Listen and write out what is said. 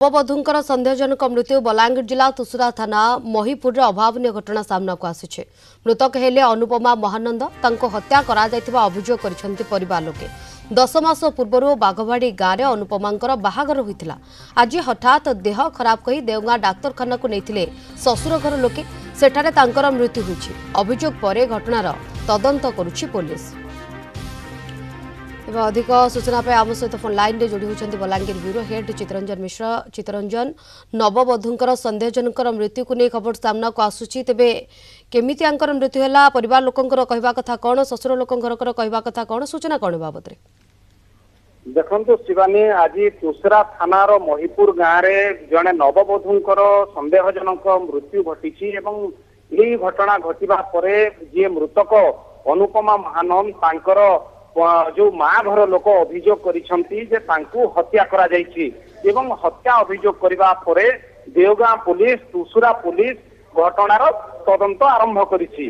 नववधूंकर सन्देहजनक मृत्यु बलांगीर जिला तुसुरा थाना महिपुर अभावनीय घटना सामना को आसी। मृतक हेले अनुपमा महानंद। तांको हत्या करा जायतिबा अभियोग करिसेंति परिवार लोके। 10 मास पूर्व बाघवाड़ी गाँव में अनुपमांकर बाहागर होइतिला। आज हठात देह खराब कही देवगाँ डाक्तरखाना को नैथिले ससुर घर लोके। सेठारे तांकर मृत्यु होइछि। अभियोग परे घटनार तदंत करुछि पुलिस। अधिक सूचना पे आम सहित फोन लाइन जोड़ी होती बलांगीर ब्यूरो हेड चितरंजन मिश्र। चितरंजन, नववधूंकर सन्देहजनक मृत्यु को नहीं खबर सामना को आसुची, तेबे केमिति आंकर मृत्यु है? परिवार लोकंकर कहवा कथा कौन, ससुर लोकंकर कहवा कथा कौन, सूचना कौन बाबद? देखो शिवानी, आज तुसरा थानार महिपुर गाँव में जड़े नववधूंकर सन्देहजनक मृत्यु घटी। यही घटना घटवा जी मृतक अनुपमा महानंद तांकर जो माँ घर लोक अभियोग करिसेंति जे तांकु हत्या करा जायछि। एवं हत्या अभियोग करिबा परे देवगाँ पुलिस तुसुरा पुलिस घटनार तदंत आरंभ करिछि।